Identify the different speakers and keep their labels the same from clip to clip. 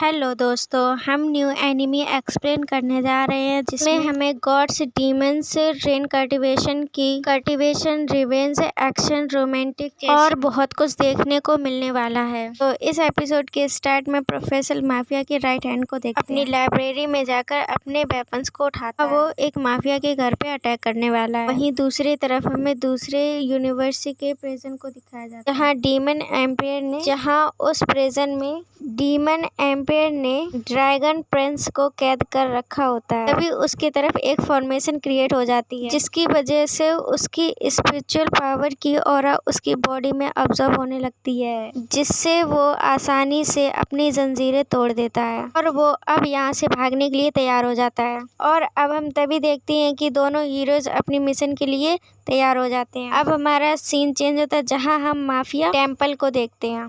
Speaker 1: Hello दोस्तों, हम new anime explain करने जा रहे हैं जिसमें हमें gods, demons, rain cultivation, revenge, action, romantic और बहुत कुछ देखने को मिलने वाला है। तो इस एपिसोड के स्टार्ट में प्रोफेसर माफिया के राइट हैंड को देखते अपनी लाइब्रेरी में जाकर अपने वेपन्स को उठाता है। वो एक माफिया के घर पे अटैक करने वाला है। वहीं दूसरी तरफ हमें दूसरे यूनिवर्सिटी के प्रिजन को दिखाया जाता है जहाँ उस प्रिजन में डीमन एम्पायर ने ड्रैगन प्रिंस को कैद कर रखा होता है। तभी उसकी तरफ एक फॉर्मेशन क्रिएट हो जाती है जिसकी वजह से उसकी स्पिरिचुअल पावर की ऑरा उसकी बॉडी में ऑब्जर्व होने लगती है, जिससे वो आसानी से अपनी जंजीरें तोड़ देता है और वो अब यहाँ से भागने के लिए तैयार हो जाता है। और अब हम तभी देखते हैं कि दोनों हीरोज अपनी मिशन के लिए तैयार हो जाते हैं। अब हमारा सीन चेंज होता है जहाँ हम माफिया टेम्पल को देखते हैं,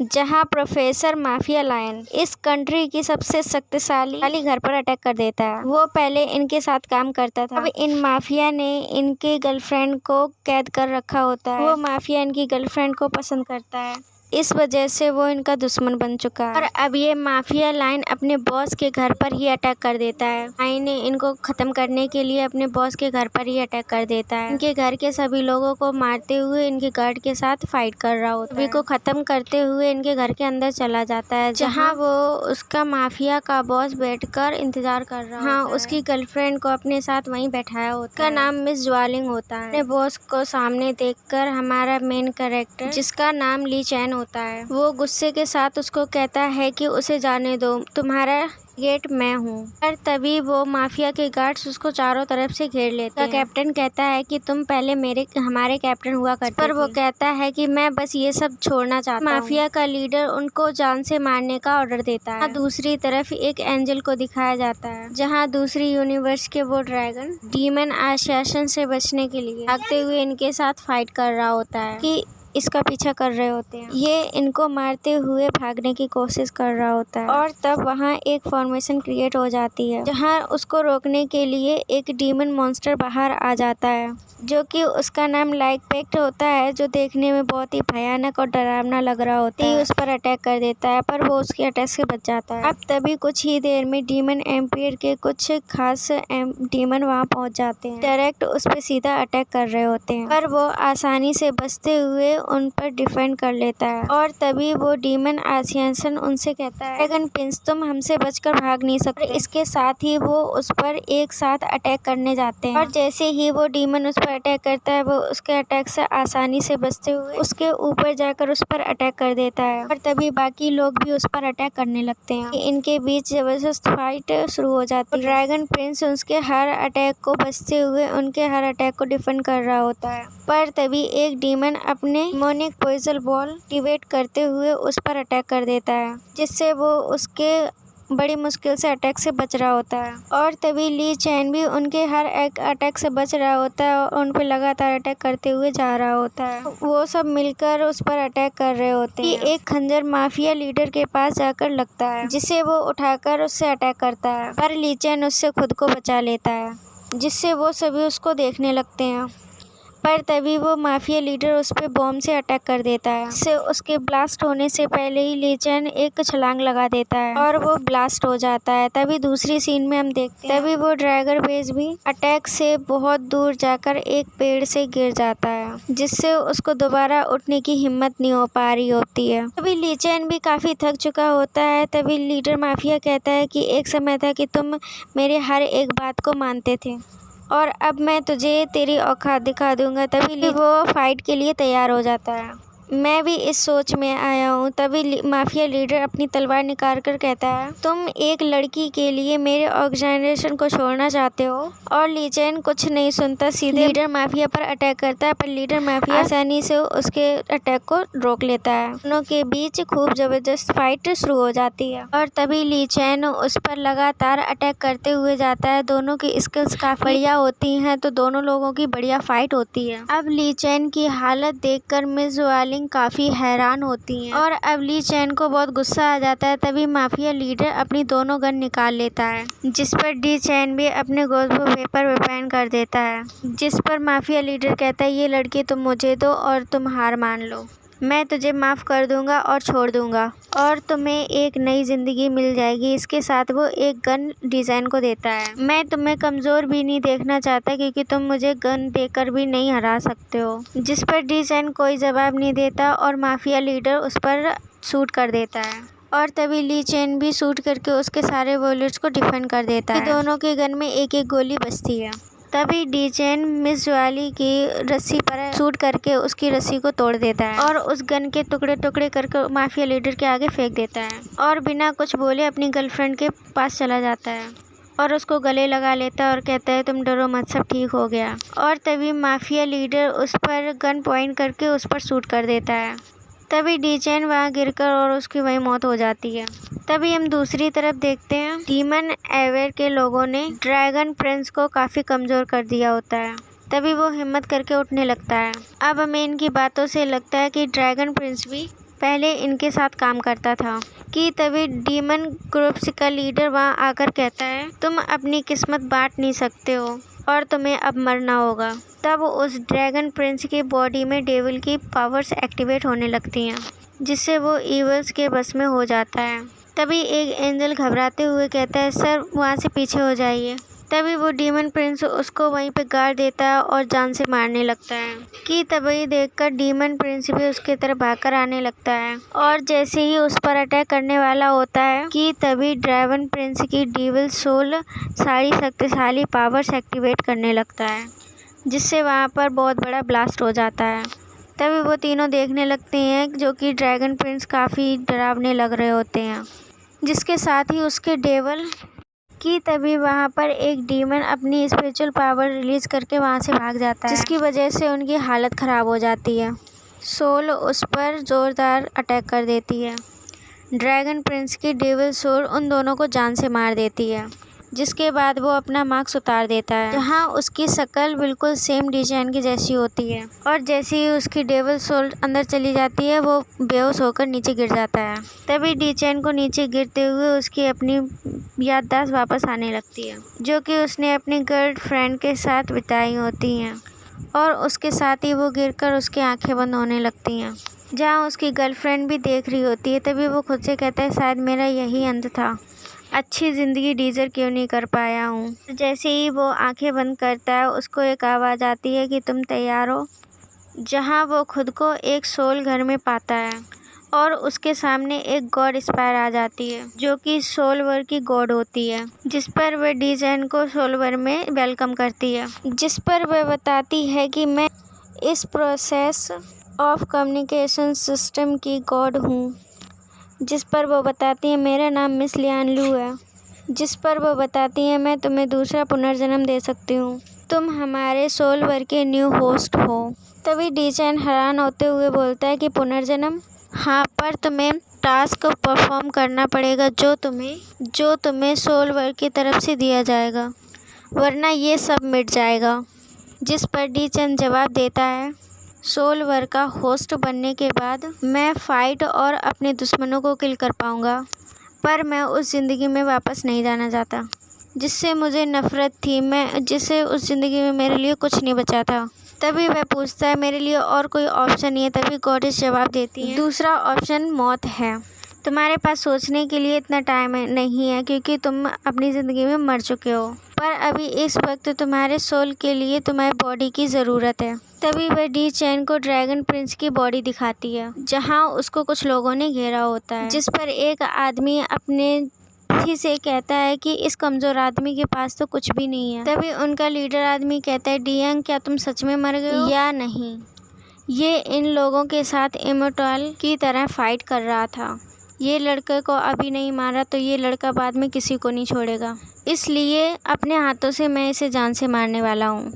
Speaker 1: जहां प्रोफेसर माफिया लायन इस कंट्री की सबसे शक्तिशाली घर पर अटैक कर देता है। वो पहले इनके साथ काम करता था। अब इन माफिया ने इनके गर्लफ्रेंड को कैद कर रखा होता है। वो माफिया इनकी गर्लफ्रेंड को पसंद करता है, इस वजह से वो इनका दुश्मन बन चुका है। और अब ये माफिया लाइन अपने बॉस के घर पर ही अटैक कर देता है। लाइन इनको खत्म करने के लिए अपने बॉस के घर पर ही अटैक कर देता है। इनके घर के सभी लोगों को मारते हुए इनके गार्ड के साथ फाइट कर रहा होता है। सभी को खत्म करते हुए इनके घर के अंदर चला जाता है, जहाँ वो उसका माफिया का बॉस बैठकर इंतजार कर रहा है। हाँ, उसकी गर्लफ्रेंड को अपने साथ वहीं बैठाया होता है। उसका नाम मिस ज्वालिंग होता है। अपने बॉस को सामने देखकर हमारा मेन कैरेक्टर, जिसका नाम ली चैन होता है, वो गुस्से के साथ उसको कहता है कि उसे जाने दो, तुम्हारा गेट मैं हूँ। पर तभी वो माफिया के गार्ड्स उसको चारों तरफ से घेर लेते हैं। कैप्टन कहता है कि तुम पहले हमारे कैप्टन हुआ करते पर वो कहता है कि मैं बस ये सब छोड़ना चाहता हूँ। माफिया का लीडर उनको जान से मारने का ऑर्डर देता है। दूसरी तरफ एक एंजल को दिखाया जाता है, जहाँ दूसरी यूनिवर्स के वो ड्रैगन डीमन असैसिन से बचने के लिए भागते हुए इनके साथ फाइट कर रहा होता है कि इसका पीछा कर रहे होते हैं। ये इनको मारते हुए भागने की कोशिश कर रहा होता है और तब वहाँ एक फॉर्मेशन क्रिएट हो जाती है, जहाँ उसको रोकने के लिए एक डीमन मॉन्स्टर बाहर आ जाता है, जो कि उसका नाम लाइक पैक्ट होता है, जो देखने में बहुत ही भयानक और डरावना लग रहा होता है। उस पर अटैक कर देता है पर वो उसके अटैक से बच जाता है। अब तभी कुछ ही देर में डीमन एम्पायर के कुछ खास डीमन वहाँ पहुँच जाते हैं। डायरेक्ट उस पर सीधा अटैक कर रहे होते हैं, पर वो आसानी से बचते हुए उन पर डिफेंड कर लेता है। और तभी वो डीमन असैसिन उनसे कहता है, ड्रैगन प्रिंस तुम हमसे बचकर भाग नहीं सकते। इसके साथ ही वो उस पर एक साथ अटैक करने जाते हैं और जैसे ही वो डीमन उस पर अटैक करता है, वो उसके अटैक से आसानी से बचते हुए उसके ऊपर जाकर उस पर अटैक कर देता है। और तभी बाकी लोग भी उस पर अटैक करने लगते हैं। इनके बीच जबरदस्त फाइट शुरू हो जाती है। ड्रैगन प्रिंस उसके हर अटैक को बचते हुए उनके हर अटैक को डिफेंड कर रहा होता है, पर तभी एक डीमन अपने मोनिक पॉइजन बॉल एक्टिवेट करते हुए उस पर अटैक कर देता है, जिससे वो उसके बड़ी मुश्किल से अटैक से बच रहा होता है। और तभी ली चैन भी उनके हर एक अटैक से बच रहा होता है और उन पर लगातार अटैक करते हुए जा रहा होता है। वो सब मिलकर उस पर अटैक कर रहे होते हैं। एक खंजर माफिया लीडर के पास जाकर लगता है, जिसे वो उठाकर उससे अटैक करता है, पर ली चैन उससे खुद को बचा लेता है, जिससे वो सभी उसको देखने लगते हैं। पर तभी वो माफिया लीडर उस पे बॉम्ब से अटैक कर देता है, जिससे उसके ब्लास्ट होने से पहले ही ली चैन एक छलांग लगा देता है और वो ब्लास्ट हो जाता है। तभी दूसरी सीन में हम देखते हैं, तभी वो ड्रैगन बेस भी अटैक से बहुत दूर जाकर एक पेड़ से गिर जाता है, जिससे उसको दोबारा उठने की हिम्मत नहीं हो पा रही होती है। तभी ली चैन भी काफी थक चुका होता है। तभी लीडर माफिया कहता है कि एक समय था कि तुम मेरे हर एक बात को मानते थे और अब मैं तुझे तेरी औकात दिखा दूंगा। तभी वो फाइट के लिए तैयार हो जाता है। मैं भी इस सोच में आया हूँ। तभी माफिया लीडर अपनी तलवार निकाल कर कहता है, तुम एक लड़की के लिए मेरे ऑर्गेनाइजेशन को छोड़ना चाहते हो। और ली चैन कुछ नहीं सुनता, सीधे लीडर माफिया पर अटैक करता है, पर लीडर माफिया आसानी से उसके अटैक को रोक लेता है। दोनों के बीच खूब जबरदस्त फाइट शुरू हो जाती है और तभी ली चैन उस पर लगातार अटैक करते हुए जाता है। दोनों की स्किल्स काफी बढ़िया होती हैं, तो दोनों लोगों की बढ़िया फाइट होती है। अब ली चैन की हालत देखकर मिस ज्वालिंग काफी हैरान होती हैं और अब ली चैन को बहुत गुस्सा आ जाता है। तभी माफिया लीडर अपनी दोनों गन निकाल लेता है, जिस पर ली चैन भी अपने गोद को वेपर वेपन कर देता है, जिस पर माफिया लीडर कहता है, ये लड़की तुम मुझे दो और तुम हार मान लो। मैं तुझे माफ़ कर दूंगा और छोड़ दूंगा और तुम्हें एक नई ज़िंदगी मिल जाएगी। इसके साथ वो एक गन डिज़ाइन को देता है। मैं तुम्हें कमज़ोर भी नहीं देखना चाहता क्योंकि तुम मुझे गन देकर भी नहीं हरा सकते हो। जिस पर डिज़ाइन कोई जवाब नहीं देता और माफिया लीडर उस पर शूट कर देता है और तभी ली चेन भी शूट करके उसके सारे बुलेट्स को डिफेंड कर देता है। दोनों के गन में एक एक गोली बचती है। तभी डी चेन मिस ज्वाली की रस्सी पर शूट करके उसकी रस्सी को तोड़ देता है और उस गन के टुकड़े टुकड़े करके माफिया लीडर के आगे फेंक देता है और बिना कुछ बोले अपनी गर्लफ्रेंड के पास चला जाता है और उसको गले लगा लेता है और कहता है तुम डरो मत, सब ठीक हो गया। और तभी माफिया लीडर उस पर गन पॉइंट करके उस पर शूट कर देता है। तभी डी चेन वहाँ गिरकर और उसकी वहीं मौत हो जाती है। तभी हम दूसरी तरफ देखते हैं डीमन एवेयर के लोगों ने ड्रैगन प्रिंस को काफ़ी कमज़ोर कर दिया होता है। तभी वो हिम्मत करके उठने लगता है। अब हमें इनकी बातों से लगता है कि ड्रैगन प्रिंस भी पहले इनके साथ काम करता था। कि तभी डीमन ग्रुप्स का लीडर वहाँ आकर कहता है तुम अपनी किस्मत बांट नहीं सकते हो और तुम्हें अब मरना होगा। तब उस ड्रैगन प्रिंस की बॉडी में डेविल की पावर्स एक्टिवेट होने लगती हैं जिससे वो ईवल्स के बस में हो जाता है। तभी एक एंजल घबराते हुए कहता है सर वहाँ से पीछे हो जाइए। तभी वो डीमन प्रिंस उसको वहीं पे गाड़ देता है और जान से मारने लगता है। कि तभी देखकर डीमन प्रिंस भी उसके तरफ भागकर आने लगता है और जैसे ही उस पर अटैक करने वाला होता है कि तभी ड्रैगन प्रिंस की डेविल सोल सारी शक्तिशाली पावर्स एक्टिवेट करने लगता है जिससे वहाँ पर बहुत बड़ा ब्लास्ट हो जाता है। तभी वो तीनों देखने लगते हैं जो कि ड्रैगन प्रिंस काफ़ी डरावने लग रहे होते हैं जिसके साथ ही उसके डेविल कि तभी वहाँ पर एक डीमन अपनी स्पिरिचुअल पावर रिलीज़ करके वहाँ से भाग जाता है जिसकी वजह से उनकी हालत ख़राब हो जाती है। सोल उस पर ज़ोरदार अटैक कर देती है। ड्रैगन प्रिंस की डेविल सोल उन दोनों को जान से मार देती है जिसके बाद वो अपना मास्क उतार देता है जहाँ उसकी शक्ल बिल्कुल सेम डिजाइन की जैसी होती है और जैसे ही उसकी डेविल सोल अंदर चली जाती है वो बेहोश होकर नीचे गिर जाता है। तभी डी चेन को नीचे गिरते हुए उसकी अपनी याददाश्त वापस आने लगती है जो कि उसने अपनी गर्लफ्रेंड के साथ बिताई होती हैं और उसके साथ ही वो गिरकर उसकी आंखें बंद होने लगती हैं जहाँ उसकी गर्लफ्रेंड भी देख रही होती है। तभी वो खुद से कहता है शायद मेरा यही अंत था, अच्छी ज़िंदगी डीजर क्यों नहीं कर पाया हूँ। जैसे ही वो आंखें बंद करता है उसको एक आवाज़ आती है कि तुम तैयार हो। जहाँ वो खुद को एक सोल घर में पाता है और उसके सामने एक गॉड स्पायर आ जाती है जो कि सोलवर की गॉड होती है जिस पर वह डिजाइन को सोलवर में वेलकम करती है जिस पर वह बताती है कि मैं इस प्रोसेस ऑफ कम्युनिकेशन सिस्टम की गॉड हूँ। जिस पर वो बताती है मेरा नाम मिस लियान लू है। जिस पर वो बताती है मैं तुम्हें दूसरा पुनर्जन्म दे सकती हूँ, तुम हमारे सोलवर के न्यू होस्ट हो। तभी डीचैन हैरान होते हुए बोलता है कि पुनर्जन्म, हाँ, पर तुम्हें टास्क परफॉर्म करना पड़ेगा जो तुम्हें सोलवर की तरफ से दिया जाएगा, वरना ये सब मिट जाएगा। जिस पर डीचैन जवाब देता है सोलवर का होस्ट बनने के बाद मैं फ़ाइट और अपने दुश्मनों को किल कर पाऊँगा, पर मैं उस ज़िंदगी में वापस नहीं जाना चाहता जिससे मुझे नफ़रत थी, जिससे उस ज़िंदगी में मेरे लिए कुछ नहीं बचा था। तभी वह पूछता है मेरे लिए और कोई ऑप्शन नहीं है। तभी गॉडेस जवाब देती है दूसरा ऑप्शन मौत है, तुम्हारे पास सोचने के लिए इतना टाइम नहीं है क्योंकि तुम अपनी ज़िंदगी में मर चुके हो, पर अभी इस वक्त तुम्हारे सोल के लिए तुम्हारी बॉडी की ज़रूरत है। तभी वह डी चैन को ड्रैगन प्रिंस की बॉडी दिखाती है जहां उसको कुछ लोगों ने घेरा होता है, जिस पर एक आदमी अपने ही से कहता है कि इस कमज़ोर आदमी के पास तो कुछ भी नहीं है। तभी उनका लीडर आदमी कहता है डियांग, क्या तुम सच में मर गए हो या नहीं? ये इन लोगों के साथ इमोर्टल की तरह फाइट कर रहा था। ये लड़के को अभी नहीं मारा तो ये लड़का बाद में किसी को नहीं छोड़ेगा, इसलिए अपने हाथों से मैं इसे जान से मारने वाला हूँ।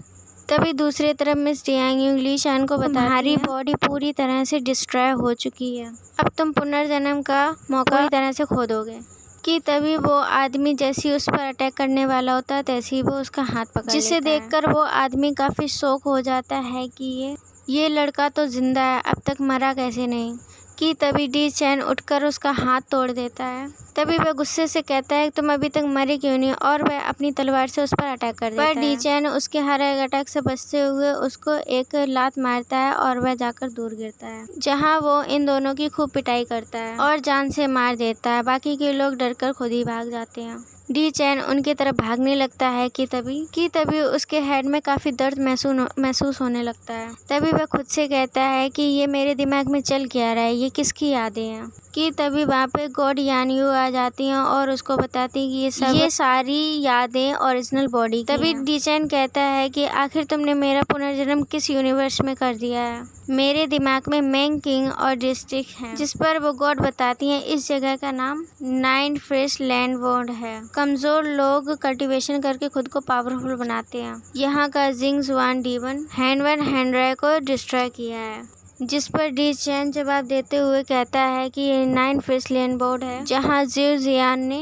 Speaker 1: तभी दूसरी तरफ मिस डियांग ली शान को तुम्हारी बॉडी पूरी तरह से डिस्ट्रॉय हो चुकी है, अब तुम पुनर्जन्म का मौका पूरी तरह से खो दोगे। कि तभी वो आदमी जैसे ही उस पर अटैक करने वाला होता है तैसे ही वो उसका हाथ पकड़ जिसे देखकर वो आदमी काफ़ी शॉक हो जाता है कि ये लड़का तो जिंदा है, अब तक मरा कैसे नहीं। कि तभी डी चैन उठकर उसका हाथ तोड़ देता है। तभी वह गुस्से से कहता है तुम अभी तक मरे क्यों नहीं, और वह अपनी तलवार से उस पर अटैक कर देता है। पर डी चैन उसके हर एक अटैक से बचते हुए उसको एक लात मारता है और वह जाकर दूर गिरता है, जहां वो इन दोनों की खूब पिटाई करता है और जान से मार देता है। बाकी के लोग डरकर खुद ही भाग जाते हैं। डी चैन उनकी तरफ भागने लगता है कि तभी उसके हेड में काफ़ी दर्द महसूस होने लगता है। तभी वह खुद से कहता है कि ये मेरे दिमाग में चल क्या रहा है, ये किसकी यादें हैं। कि तभी वहाँ पे गॉड यान यू आ जाती हैं और उसको बताती हैं कि ये सारी यादें ओरिजिनल बॉडी की। तभी डी चैन कहता है कि आखिर तुमने मेरा पुनर्जन्म किस यूनिवर्स में कर दिया है। मेरे दिमाग में मैंग किंग और डिस्ट्रिक्ट है, जिस पर वो गॉड बताती हैं इस जगह का नाम नाइन फ्रेश लैंड वर्ल्ड है। कमजोर लोग कल्टीवेशन करके खुद को पावरफुल बनाते हैं। यहाँ का जिंग्स वान डीवन हैंडराय को डिस्ट्रॉय किया है, जिस पर डी चैन जवाब देते हुए कहता है कि ये नाइन फ्रेश लैंड बोर्ड है जहाँ जिव जियान ने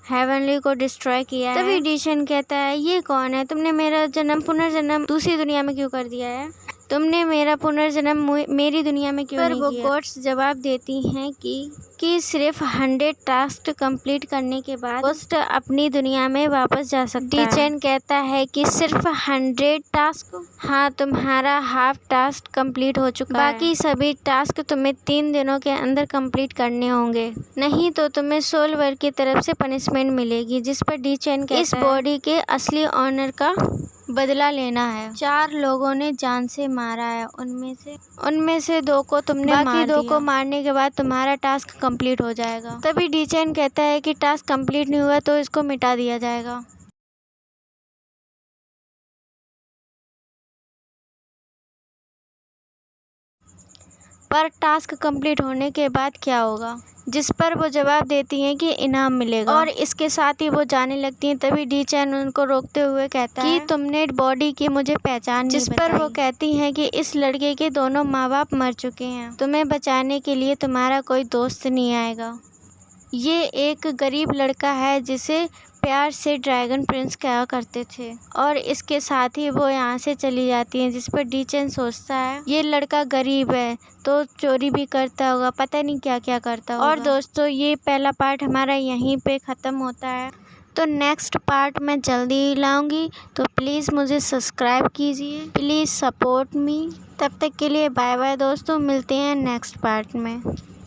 Speaker 1: हेवनली को डिस्ट्रॉय किया है। तभी डी चैन कहता है ये कौन है, तुमने मेरा पुनर्जन्म दूसरी दुनिया में क्यों कर दिया है, तुमने मेरा पुनर्जन्म मेरी दुनिया में क्यों नहीं किया। वो गॉड्स जवाब देती हैं कि सिर्फ 100 टास्क कंप्लीट करने के बाद गोस्ट अपनी दुनिया में वापस जा सकता है। डी चैन कहता है कि सिर्फ 100 टास्क, हाँ तुम्हारा हाफ टास्क कंप्लीट हो चुका है, बाकी सभी टास्क तुम्हें 3 दिनों के अंदर कंप्लीट करने होंगे, नहीं तो तुम्हें सोल वर्ल्ड की तरफ से पनिशमेंट मिलेगी। जिस पर डी चैन कहता है इस बॉडी के असली ऑनर का बदला लेना है। 4 लोगों ने जान से मारा है, उनमें से 2 को तुमने मार दिया। बाकी 2 को मारने के बाद तुम्हारा टास्क कंप्लीट हो जाएगा। तभी डी चैन कहता है कि टास्क कंप्लीट नहीं हुआ तो इसको मिटा दिया जाएगा। पर टास्क कंप्लीट होने के बाद क्या होगा, जिस पर वो जवाब देती हैं कि इनाम मिलेगा, और इसके साथ ही वो जाने लगती हैं। तभी डी चैन उनको रोकते हुए कहता है कि तुमने बॉडी की मुझे पहचान नहीं बताई। जिस पर वो कहती हैं कि इस लड़के के दोनों माँ बाप मर चुके हैं, तुम्हें बचाने के लिए तुम्हारा कोई दोस्त नहीं आएगा। ये एक गरीब लड़का है जिसे प्यार से ड्रैगन प्रिंस कहा करते थे, और इसके साथ ही वो यहाँ से चली जाती हैं। जिस पर डी चैन सोचता है ये लड़का गरीब है तो चोरी भी करता होगा, पता नहीं क्या क्या करता होगा। और दोस्तों ये पहला पार्ट हमारा यहीं पे ख़त्म होता है, तो नेक्स्ट पार्ट मैं जल्दी ही लाऊंगी, तो प्लीज़ मुझे सब्सक्राइब कीजिए, प्लीज़ सपोर्ट मी। तब तक के लिए बाय बाय दोस्तों, मिलते हैं नेक्स्ट पार्ट में।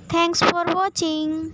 Speaker 1: Thanks for watching.